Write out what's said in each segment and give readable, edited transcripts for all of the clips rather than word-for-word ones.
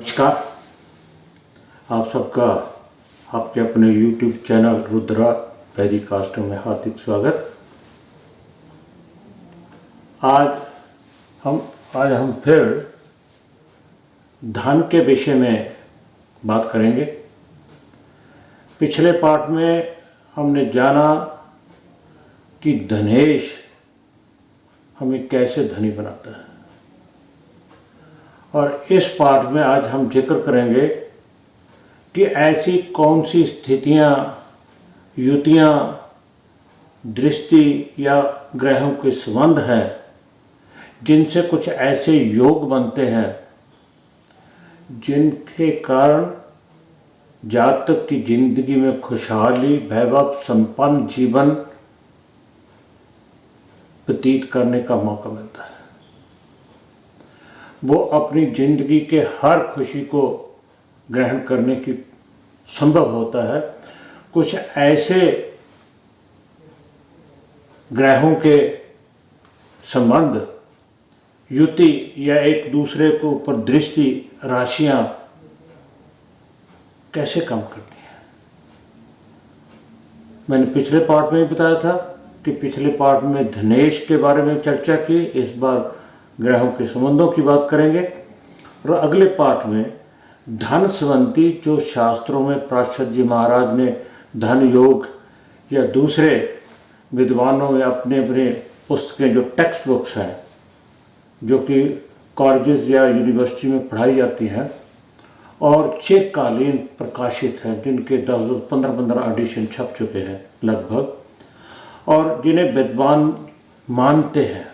नमस्कार। आप सबका आपके अपने YouTube चैनल रुद्रा वैदिकास्ट्रो में हार्दिक स्वागत। आज हम फिर धन के विषय में बात करेंगे। पिछले पार्ट में हमने जाना कि धनेश हमें कैसे धनी बनाता है, और इस पार्ट में आज हम जिक्र करेंगे कि ऐसी कौन सी स्थितियां, युतियां, दृष्टि या ग्रहों के संबंध हैं जिनसे कुछ ऐसे योग बनते हैं जिनके कारण जातक की जिंदगी में खुशहाली, वैभव, संपन्न जीवन व्यतीत करने का मौका मिलता है। वो अपनी जिंदगी के हर खुशी को ग्रहण करने की संभव होता है। कुछ ऐसे ग्रहों के संबंध, युति या एक दूसरे के ऊपर दृष्टि, राशियां कैसे काम करती हैं। मैंने पिछले पार्ट में भी बताया था कि पिछले पार्ट में धनेश के बारे में चर्चा की, इस बार ग्रहों के संबंधों की बात करेंगे। और अगले पार्ट में धन संबंधी जो शास्त्रों में पराशर जी महाराज ने धन योग या दूसरे विद्वानों में अपने अपने पुस्तकें, जो टेक्स्ट बुक्स हैं, जो कि कॉलेजेस या यूनिवर्सिटी में पढ़ाई जाती हैं और चिरकालीन प्रकाशित हैं, जिनके 10-15 एडिशन छप चुके हैं लगभग, और जिन्हें विद्वान मानते हैं,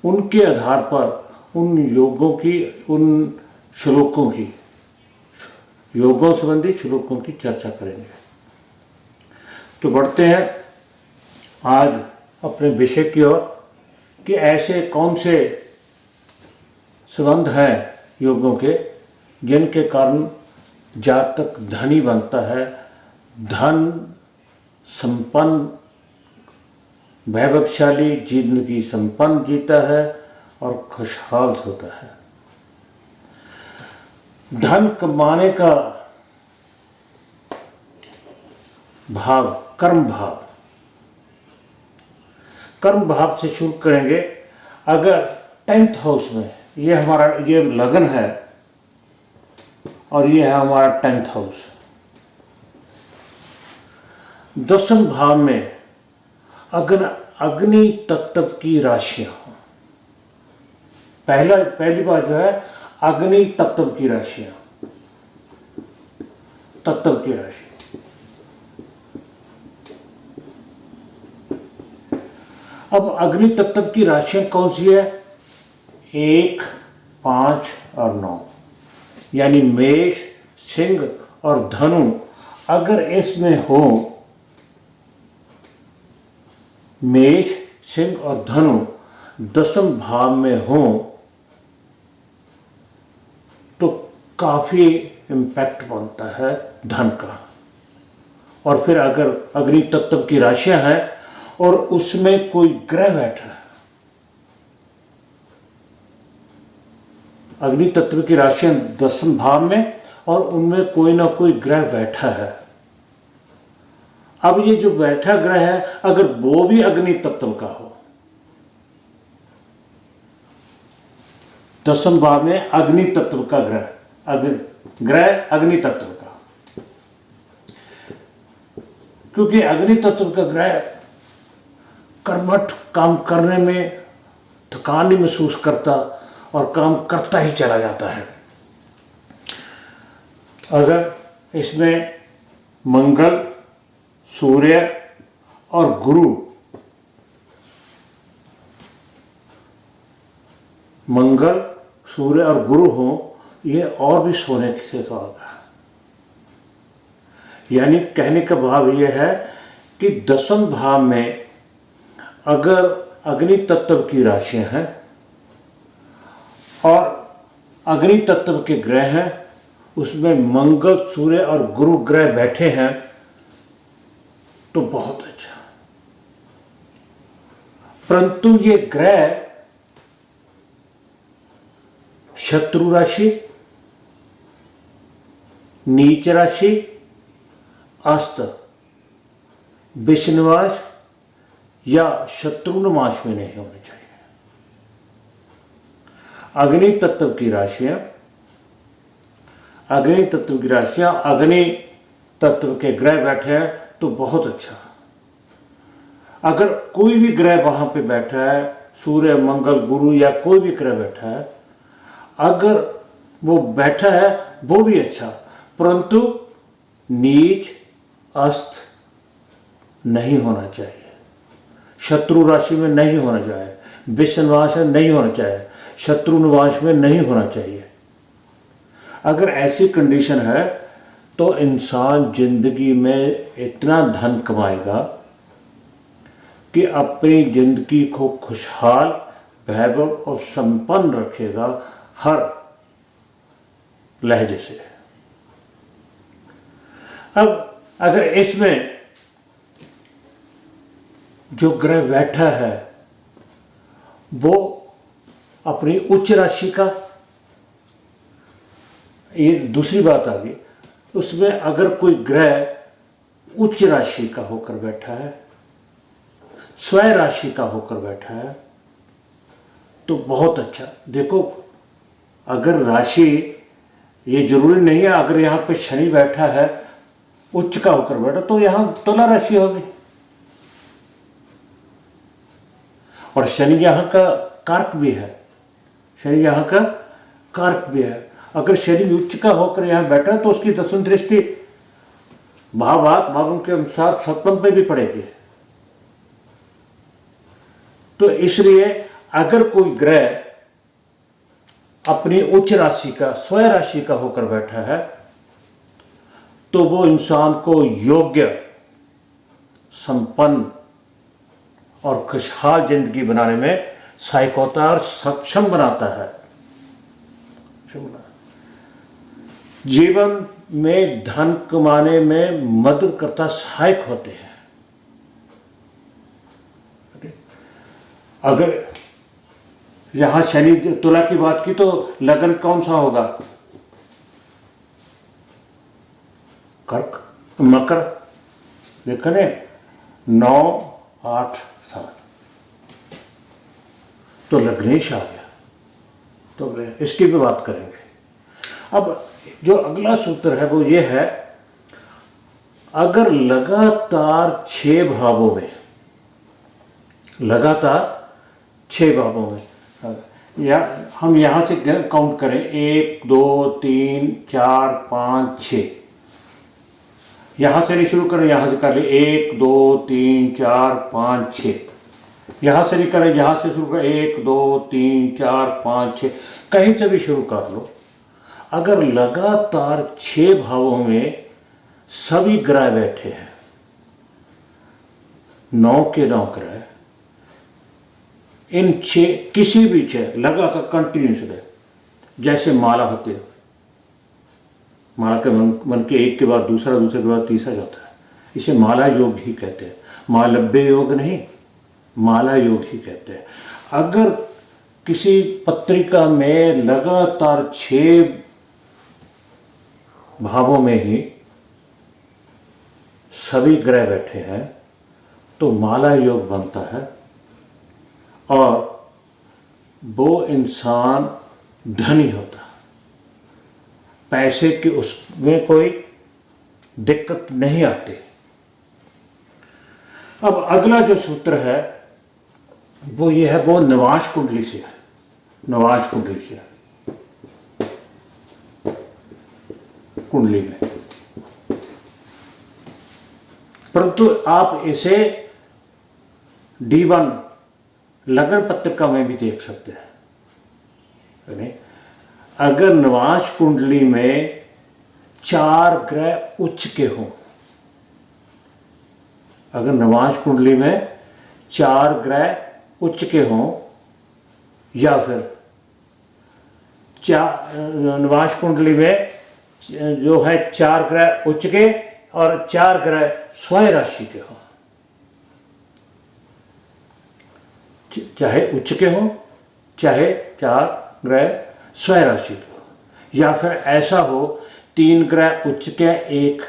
उनके आधार पर उन योगों की, उन श्लोकों की, योगों संबंधी श्लोकों की चर्चा करेंगे। तो बढ़ते हैं आज अपने विषय की ओर कि ऐसे कौन से संबंध हैं योगों के जिनके कारण जातक धनी बनता है, धन संपन्न, वैभवशाली जिंदगी संपन्न जीता है और खुशहाल होता है। धन कमाने का भाव कर्म भाव, कर्म भाव से शुरू करेंगे। अगर 10th हाउस में ये लगन है और ये है हमारा 10th हाउस, 10th भाव में अगर अग्नि तत्व की राशियां हो, पहली बात जो है अग्नि तत्व की राशियां, तत्व की राशि। अब अग्नि तत्व की राशियां कौन सी है? 1, 5 और 9, यानी मेष, सिंह और धनु अगर इसमें हो, मेष, सिंह और धनु 10th भाव में हो तो काफी इम्पैक्ट बनता है धन का। और फिर अगर अग्नि तत्व की राशियां हैं और उसमें कोई ग्रह बैठा है, अग्नि तत्व की राशियां 10th भाव में और उनमें कोई ना कोई ग्रह बैठा है। अब ये जो बैठा ग्रह है, अगर वो भी अग्नि तत्व का हो, 10th भाव में अग्नि तत्व का ग्रह अग्नि तत्व का, क्योंकि अग्नि तत्व का ग्रह कर्मठ काम करने में थकान नहीं महसूस करता और काम करता ही चला जाता है। अगर इसमें मंगल, सूर्य और गुरु, मंगल, सूर्य और गुरु हो, ये और भी सोने से सुहागा है। यानी कहने का भाव ये है कि 10th भाव में अगर अग्नि तत्व की राशियां हैं और अग्नि तत्व के ग्रह हैं, उसमें मंगल, सूर्य और गुरु ग्रह बैठे हैं तो बहुत अच्छा। परंतु ये ग्रह शत्रु राशि नीच राशि, अस्त, विषनिवास या शत्रुनिवास में नहीं होने चाहिए। अग्नि तत्व की राशियां, अग्नि तत्व की राशियां, अग्नि तत्व के ग्रह बैठे हैं तो बहुत अच्छा। अगर कोई भी ग्रह वहां पे बैठा है, सूर्य, मंगल, गुरु या कोई भी ग्रह बैठा है, अगर वो बैठा है वो भी अच्छा, परंतु नीच, अस्त नहीं होना चाहिए, शत्रु राशि में नहीं होना चाहिए, विषनिवास में नहीं होना चाहिए, शत्रुनिवास में नहीं होना चाहिए। अगर ऐसी कंडीशन है तो इंसान जिंदगी में इतना धन कमाएगा कि अपनी जिंदगी को खुशहाल, वैभव और संपन्न रखेगा हर लहजे से। अब अगर इसमें जो ग्रह बैठा है वो अपनी उच्च राशि का, ये दूसरी बात आ गई, उसमें अगर कोई ग्रह उच्च राशि का होकर बैठा है, स्वयं राशि का होकर बैठा है तो बहुत अच्छा। देखो, अगर राशि, ये जरूरी नहीं है अगर यहाँ पे शनि बैठा है उच्च का होकर बैठा तो यहाँ तुला राशि होगी, और शनि यहाँ का कारक भी है, शनि यहाँ का कारक भी है। अगर शनि उच्च का होकर यहाँ बैठा तो उसकी दसवीं दृष्टि भावात के अनुसार सप्तम पे भी पड़ेगी। तो इसलिए अगर कोई ग्रह अपनी उच्च राशि का, स्वयं राशि का होकर बैठा है तो वो इंसान को योग्य, संपन्न और खुशहाल जिंदगी बनाने में सहायक होता है और सक्षम बनाता है। जीवन में धन कमाने में मदद करता, सहायक होते हैं। अगर यहां शनि तुला की बात की तो लगन कौन सा होगा? कर्क, मकर, देखा ने 9, 8, 7 तो लग्नेश आ गया। तो इसकी भी बात करेंगे। अब जो अगला सूत्र है वो ये है, अगर लगातार 6 भावों में, लगातार 6 भावों में, या हम यहाँ से काउंट करें 1, 2, 3, 4, 5, 6, यहाँ से नहीं शुरू करें, यहाँ से कर ले 1, 2, 3, 4, 5, 6, यहाँ से नहीं करें, यहाँ से शुरू करें 1, 2, 3, 4, 5, 6, कहीं से भी शुरू कर लो। अगर लगातार 6 भावों में सभी ग्रह बैठे हैं, 9 के 9 ग्रह, इन 6 किसी भी 6 लगातार कंटिन्यूस रहे, जैसे माला होते हैं, माला के मन के एक के बाद दूसरा, दूसरे के बाद तीसरा जाता है, इसे माला योग ही कहते हैं, मालव्य योग नहीं, माला योग ही कहते हैं। अगर किसी पत्रिका में लगातार 6 भावों में ही सभी ग्रह बैठे हैं तो माला योग बनता है और वो इंसान धनी होता है, पैसे की उसमें कोई दिक्कत नहीं आती। अब अगला जो सूत्र है वो ये है, वो निवास कुंडली से है, निवास कुंडली से है, कुंडली में। परंतु आप इसे D1 लगन पत्रिका में भी देख सकते हैं। अगर निवास कुंडली में 4 ग्रह उच्च के हों, अगर निवास कुंडली में 4 ग्रह उच्च के हों, या फिर निवास कुंडली में जो है 4 ग्रह उच्च के और 4 ग्रह स्वयं राशि के हों, चाहे उच्च के हों चाहे 4 ग्रह स्वयं राशि के हो, या फिर ऐसा हो 3 ग्रह उच्च के, एक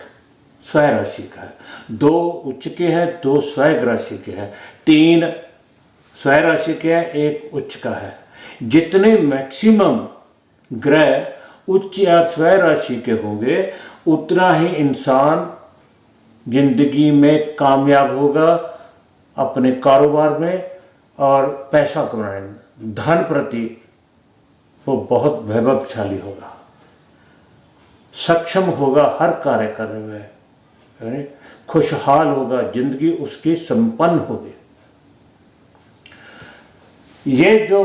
स्वय राशि का है, 2 उच्च के हैं, 2 स्वय राशि के हैं, 3 स्वय राशि के हैं, 1 उच्च का है। जितने मैक्सिमम ग्रह उच्च या स्वय राशि के होंगे उतना ही इंसान जिंदगी में कामयाब होगा, अपने कारोबार में और पैसा कमाने में, धन प्रति वो बहुत वैभवशाली होगा, सक्षम होगा हर कार्य करने में, खुशहाल होगा, जिंदगी उसकी संपन्न होगी। ये जो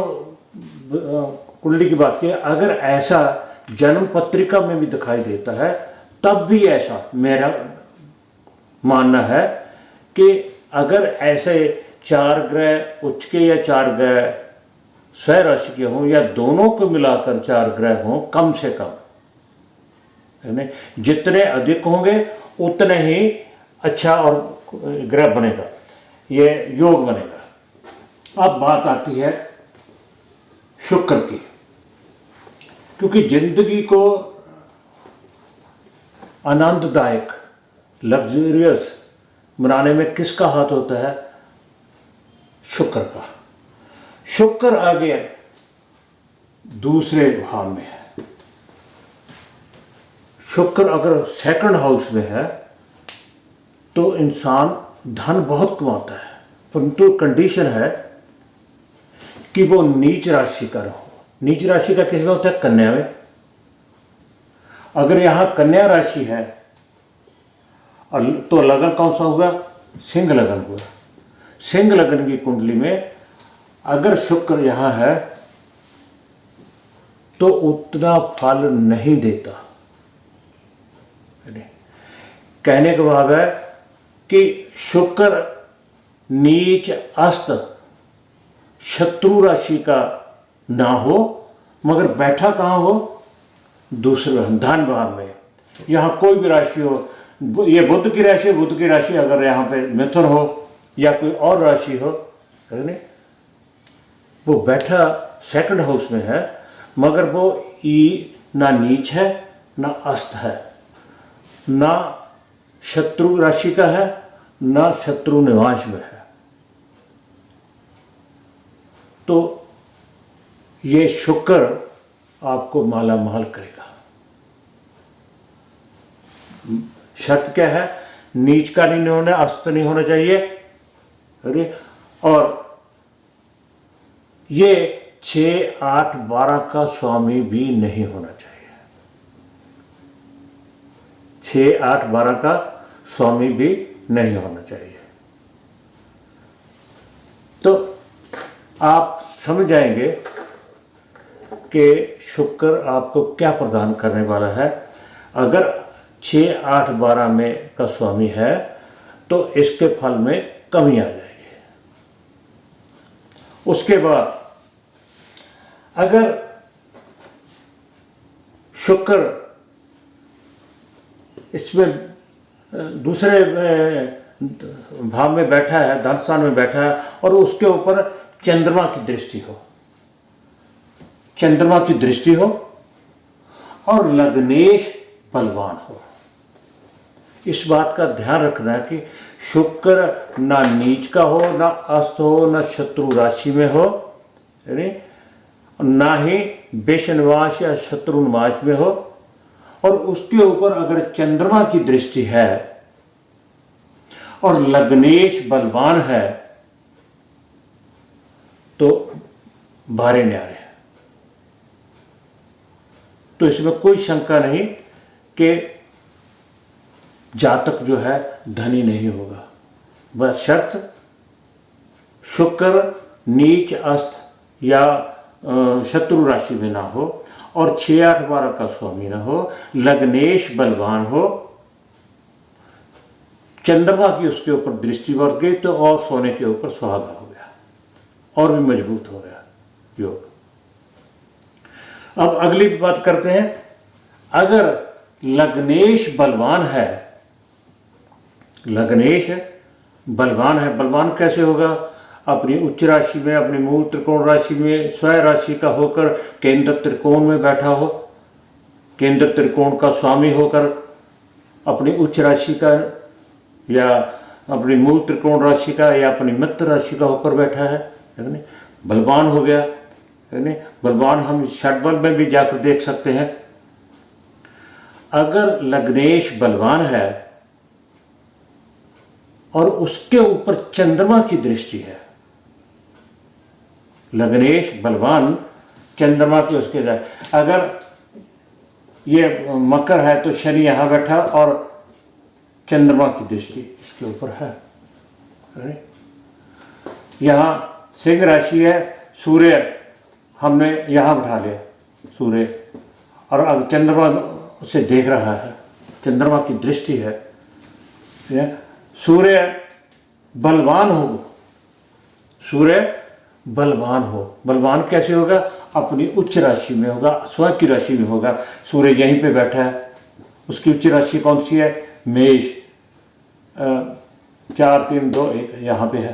कुंडली की बात की, अगर ऐसा जन्म पत्रिका में भी दिखाई देता है तब भी ऐसा मेरा मानना है कि अगर ऐसे 4 ग्रह उच्च के या 4 ग्रह स्वय राशि के हों या दोनों को मिलाकर 4 ग्रह हों, कम से कम जितने अधिक होंगे उतने ही अच्छा और ग्रह बनेगा, ये योग बनेगा। अब बात आती है शुक्र की, क्योंकि जिंदगी को आनंददायक लग्जरियस बनाने में किसका हाथ होता है? शुक्र का। शुक्र आगे दूसरे भाव में है। शुक्र अगर सेकंड हाउस में है तो इंसान धन बहुत कमाता है, परंतु कंडीशन है कि वो नीच राशि का हो। नीच राशि का किस में होता है? कन्या में। अगर यहां कन्या राशि है तो लगन कौन सा हुआ? सिंह लगन हुआ। सिंह लगन की कुंडली में अगर शुक्र यहां है तो उतना फल नहीं देता। कहने का भाव है कि शुक्र नीच अस्त शत्रु राशि का ना हो, मगर बैठा कहाँ हो? दूसरे धन भाव में। यहाँ कोई भी राशि हो, ये बुध की राशि, बुध की राशि अगर यहाँ पे मिथुन हो या कोई और राशि हो, वो बैठा सेकंड हाउस में है, मगर वो ना नीच है ना अस्त है, ना शत्रु राशि का है, ना शत्रु निवास में है। तो ये शुक्र आपको माला माल करेगा। शर्त क्या है? नीच का नहीं होना, अस्त नहीं होना चाहिए। अरे और ये 6, 8, 12 का स्वामी भी नहीं होना चाहिए। 6, 8, 12 का स्वामी भी नहीं होना चाहिए। तो आप समझ जाएंगे कि शुक्र आपको क्या प्रदान करने वाला है। अगर 6, 8, 12 में का स्वामी है तो इसके फल में कमी आ जाएगी। उसके बाद अगर शुक्र इसमें दूसरे भाव में बैठा है, धन स्थान में बैठा है, और उसके ऊपर चंद्रमा की दृष्टि हो, चंद्रमा की दृष्टि हो और लग्नेश बलवान हो। इस बात का ध्यान रखना है कि शुक्र ना नीच का हो, ना अस्त हो, ना शत्रु राशि में हो, ना ही बेशनिवास या शत्रुनिवास में हो, और उसके ऊपर अगर चंद्रमा की दृष्टि है और लग्नेश बलवान है तो भारे न्यारे है। तो इसमें कोई शंका नहीं कि जातक जो है धनी नहीं होगा, बस शर्त शुक्र नीच अस्त या शत्रु राशि में ना हो, और 6, 8, 12 का स्वामी ना हो, लग्नेश बलवान हो, चंद्रमा की उसके ऊपर दृष्टि बढ़ गई तो और सोने के ऊपर सुहागा हो गया, और भी मजबूत हो गया योग। अब अगली बात करते हैं। अगर लग्नेश बलवान है, लग्नेश बलवान है, बलवान कैसे होगा? अपनी उच्च राशि में, अपनी मूल त्रिकोण राशि में, स्वय राशि का होकर केंद्र त्रिकोण में बैठा हो, केंद्र त्रिकोण का स्वामी होकर अपनी उच्च राशि का या अपनी मूल त्रिकोण राशि का या अपनी मित्र राशि का होकर बैठा है नहीं, बलवान हो गया नहीं। बलवान हम षटबल में भी जाकर देख सकते हैं। अगर लग्नेश बलवान है और उसके ऊपर चंद्रमा की दृष्टि है, लग्नेश बलवान चंद्रमा की उसके जाए, अगर ये मकर है तो शनि यहां बैठा और चंद्रमा की दृष्टि इसके ऊपर है। यहां सिंह राशि है, सूर्य हमने यहां बैठा लिया, सूर्य, और अब चंद्रमा उसे देख रहा है, चंद्रमा की दृष्टि है। सूर्य बलवान हो, सूर्य बलवान हो, बलवान कैसे होगा? अपनी उच्च राशि में होगा, स्वयं की राशि में होगा। सूर्य यहीं पे बैठा है, उसकी उच्च राशि कौन सी है? मेष, 4 3 2 1 यहाँ पे है,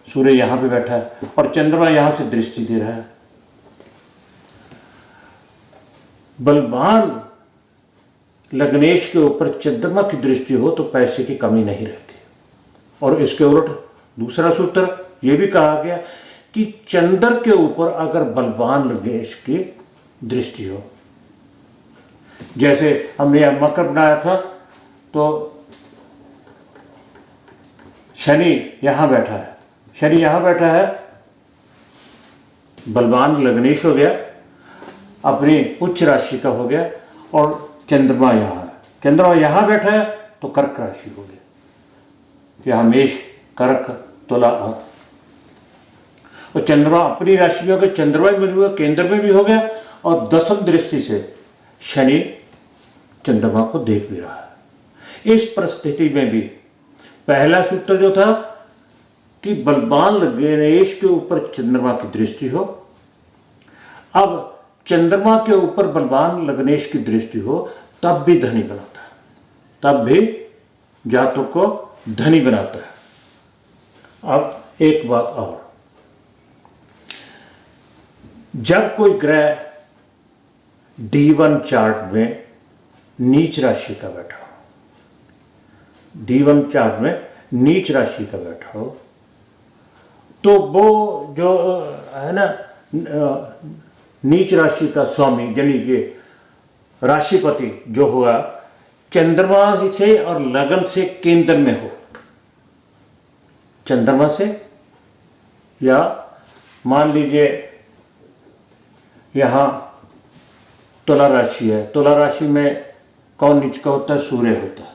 सूर्य यहाँ पे बैठा है और चंद्रमा यहाँ से दृष्टि दे रहा है। बलवान लग्नेश के ऊपर चंद्रमा की दृष्टि हो तो पैसे की कमी नहीं रहती। और इसके उलट दूसरा सूत्र ये भी कहा गया कि चंद्र के ऊपर अगर बलवान लग्नेश की दृष्टि हो, जैसे हमने यह मकर बनाया था तो शनि यहां बैठा है, शनि यहां बैठा है, बलवान लग्नेश हो गया, अपनी उच्च राशि का हो गया, और चंद्रमा यहां है, चंद्रमा यहां बैठा है तो कर्क राशि हो गया, यहां मेष, कर्क, तुला, और चंद्रमा अपनी राशि में हो गया, चंद्रमा में भी हो गया, केंद्र में भी हो गया, और दसम दृष्टि से शनि चंद्रमा को देख भी रहा है। इस परिस्थिति में भी पहला सूत्र जो था कि बलवान लग्नेश के ऊपर चंद्रमा की दृष्टि हो, अब चंद्रमा के ऊपर बलवान लग्नेश की दृष्टि हो तब भी धनी बनाता है, तब भी जातक को धनी बनाता है। अब एक बात और, जब कोई ग्रह D1 चार्ट में नीच राशि का बैठा हो, D1 चार्ट में नीच राशि का बैठा हो, तो वो जो है ना नीच राशि का स्वामी यानी कि राशिपति जो हुआ चंद्रमा से और लगन से केंद्र में हो, चंद्रमा से, या मान लीजिए यहाँ तुला राशि है, तुला राशि में कौन नीच का होता है? सूर्य होता है,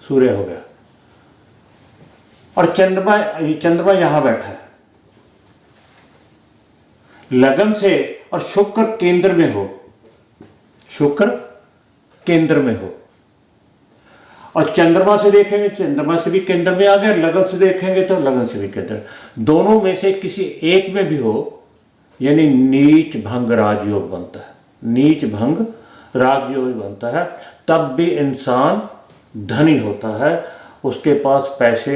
सूर्य हो गया, और चंद्रमा यहां बैठा है लगन से, और शुक्र केंद्र में हो, शुक्र केंद्र में हो, और चंद्रमा से देखेंगे चंद्रमा से भी केंद्र में आ गया, लगन से देखेंगे तो लगन से भी केंद्र, दोनों में से किसी एक में भी हो, यानी नीच भंग राजयोग बनता है, नीच भंग राजयोग बनता है, तब भी इंसान धनी होता है, उसके पास पैसे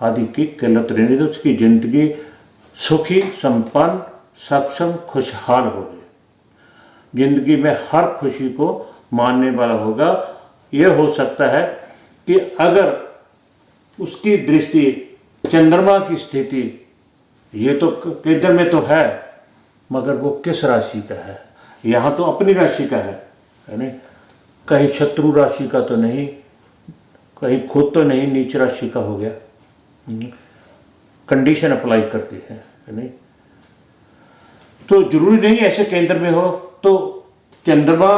आदि की किल्लत रहने तो उसकी जिंदगी सुखी, संपन्न, सक्षम, खुशहाल होगी, जिंदगी में हर खुशी को मानने वाला होगा। यह हो सकता है कि अगर उसकी दृष्टि चंद्रमा की स्थिति, ये तो केंद्र में तो है, मगर वो किस राशि का है? यहाँ तो अपनी राशि का है नहीं, कहीं शत्रु राशि का तो नहीं, कहीं खुद तो नहीं नीच राशि का हो गया, कंडीशन अप्लाई करती है नहीं। तो जरूरी नहीं ऐसे केंद्र में हो, तो चंद्रमा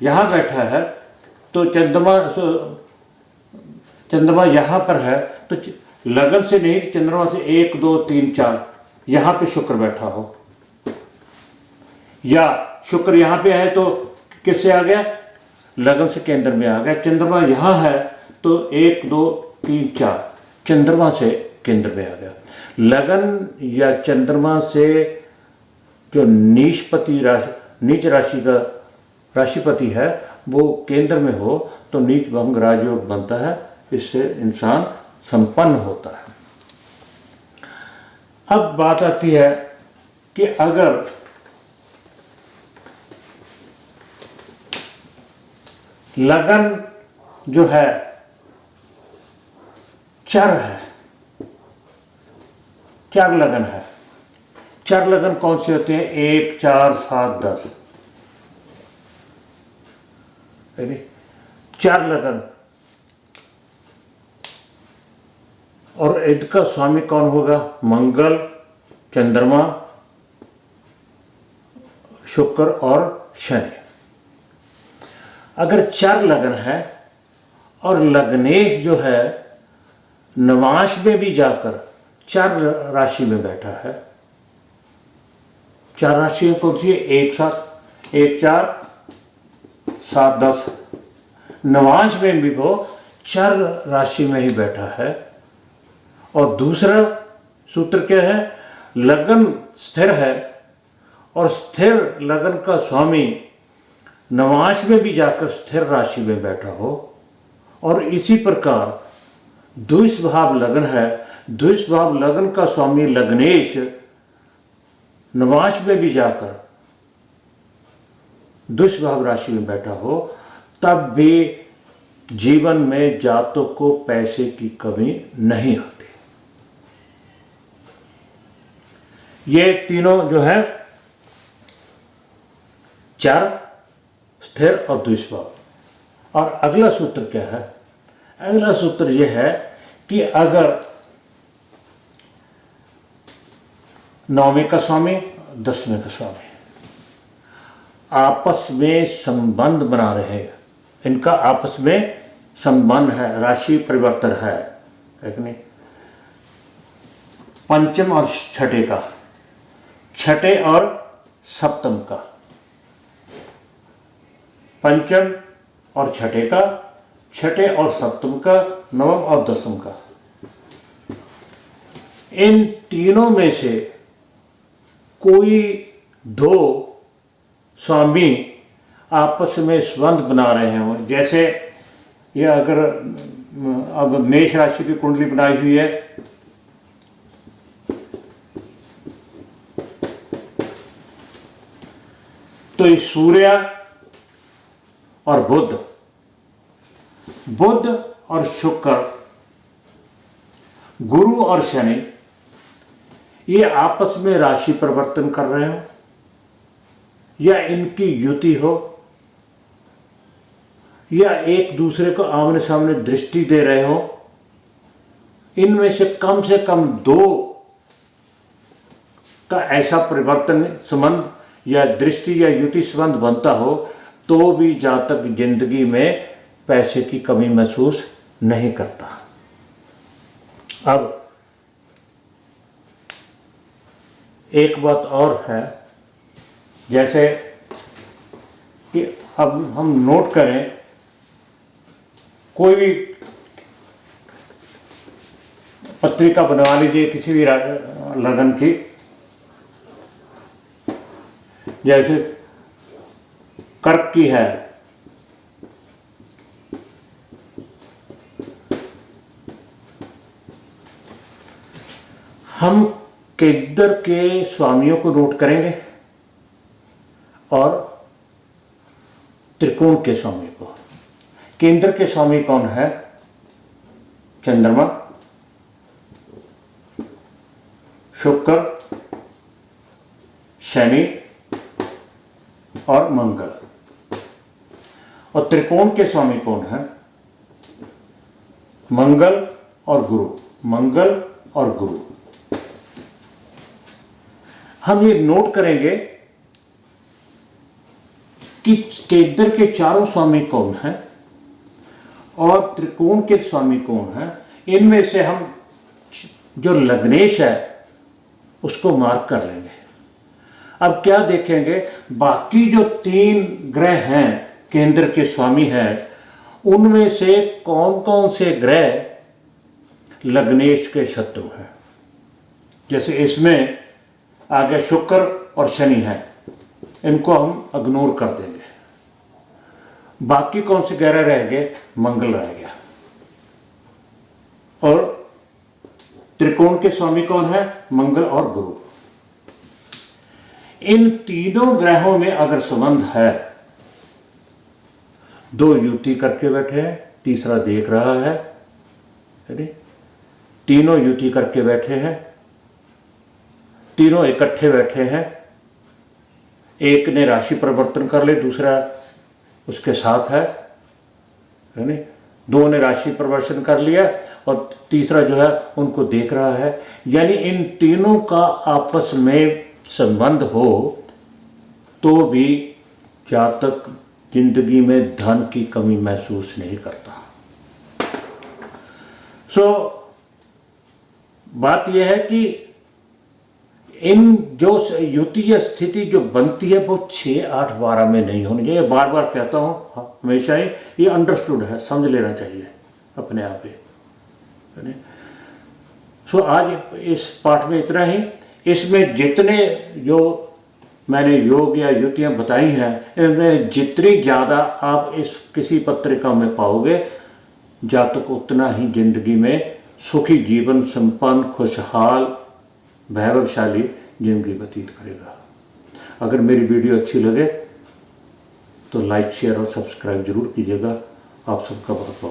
यहाँ बैठा है तो चंद्रमा यहाँ पर है तो लगन से नहीं, चंद्रमा से 1 2 3 4 यहाँ पे शुक्र बैठा हो, या शुक्र यहाँ पे है तो किससे आ गया? लगन से केंद्र में आ गया। चंद्रमा यहाँ है तो 1 2 3 4 चंद्रमा से केंद्र में आ गया। लगन या चंद्रमा से जो नीच राशि का राशिपति है वो केंद्र में हो तो नीच भंग राजयोग बनता है, इससे इंसान संपन्न होता है। अब बात आती है कि अगर लगन जो है चर है, चार लगन है। चार लगन कौन से होते हैं? 1, 4, 7, 10। चार लगन। और इनका स्वामी कौन होगा? मंगल, चंद्रमा, शुक्र और शनि। अगर चार लगन है और लग्नेश जो है नवांश में भी जाकर चार राशि में बैठा है। चार राशि कौन सी है? 1, 7, 1, 4, 7, 10। नवांश में भी वो चार राशि में ही बैठा है। और दूसरा सूत्र क्या है? लगन स्थिर है और स्थिर लगन का स्वामी नवांश में भी जाकर स्थिर राशि में बैठा हो। और इसी प्रकार द्विस्वभाव लगन है, द्विस्वभाव लगन का स्वामी लग्नेश नवांश में भी जाकर द्विस्वभाव राशि में बैठा हो, तब भी जीवन में जातक को पैसे की कमी नहीं आती। ये तीनों जो है चार, स्थिर और द्विस्वभाव। और अगला सूत्र क्या है? अगला सूत्र यह है कि अगर 9वें का स्वामी, 10वें का स्वामी आपस में संबंध बना रहे हैं, इनका आपस में संबंध है, राशि परिवर्तन है कि नहीं? पंचम और छठे का, छठे और सप्तम का, पंचम और छठे का, छठे और सप्तम का, नवम और दसम का। इन तीनों में से कोई दो स्वामी आपस में संबंध बना रहे हो। जैसे ये अगर अब मेष राशि की कुंडली बनाई हुई है, तो ये सूर्य और बुध, बुध और शुक्र, गुरु और शनि, ये आपस में राशि परिवर्तन कर रहे हो या इनकी युति हो या एक दूसरे को आमने सामने दृष्टि दे रहे हो, इनमें से कम दो का ऐसा परिवर्तन संबंध या दृष्टि या युति संबंध बनता हो, तो भी जातक जिंदगी में पैसे की कमी महसूस नहीं करता। अब एक बात और है, जैसे कि अब हम नोट करें, कोई भी पत्रिका बनवा लीजिए किसी भी लगन की, जैसे कर्क की है, हम केंद्र के स्वामियों को नोट करेंगे और त्रिकोण के स्वामी को। केंद्र के स्वामी कौन है? चंद्रमा, शुक्र, शनि और मंगल। और त्रिकोण के स्वामी कौन है? मंगल और गुरु, मंगल और गुरु। हम ये नोट करेंगे कि केंद्र के चारों स्वामी कौन हैं और त्रिकोण के स्वामी कौन हैं। इनमें से हम जो लग्नेश है उसको मार्क कर लेंगे। अब क्या देखेंगे, बाकी जो 3 ग्रह हैं केंद्र के स्वामी हैं, उनमें से कौन कौन से ग्रह लग्नेश के शत्रु हैं। जैसे इसमें आगे शुक्र और शनि है, इनको हम इग्नोर कर देंगे। बाकी कौन से ग्रह रह गए? मंगल रह गया। और त्रिकोण के स्वामी कौन है? मंगल और गुरु। इन तीनों ग्रहों में अगर संबंध है, 2 युति करके बैठे हैं, तीसरा देख रहा है, तीनों युति करके बैठे हैं, तीनों इकट्ठे बैठे हैं, एक ने राशि परिवर्तन कर ले, दूसरा उसके साथ है नहीं, 2 ने राशि परिवर्तन कर लिया और तीसरा जो है उनको देख रहा है। यानी इन तीनों का आपस में संबंध हो तो भी जातक जिंदगी में धन की कमी महसूस नहीं करता। बात यह है कि इन जो युति या स्थिति जो बनती है वो 6, 8, 12 में नहीं होनी चाहिए। बार बार कहता हूँ हमेशा ही, ये अंडरस्टूड है, समझ लेना चाहिए अपने आप ही। आज इस पाठ में इतना ही। इसमें जितने जो मैंने योग या युतियाँ बताई हैं, इनमें जितनी ज़्यादा आप इस किसी पत्रिका में पाओगे, जातक उतना ही जिंदगी में सुखी जीवन, संपन्न, खुशहाल, वैभवशाली जिंदगी व्यतीत करेगा। अगर मेरी वीडियो अच्छी लगे तो लाइक, शेयर और सब्सक्राइब जरूर कीजिएगा। आप सबका बहुत बहुत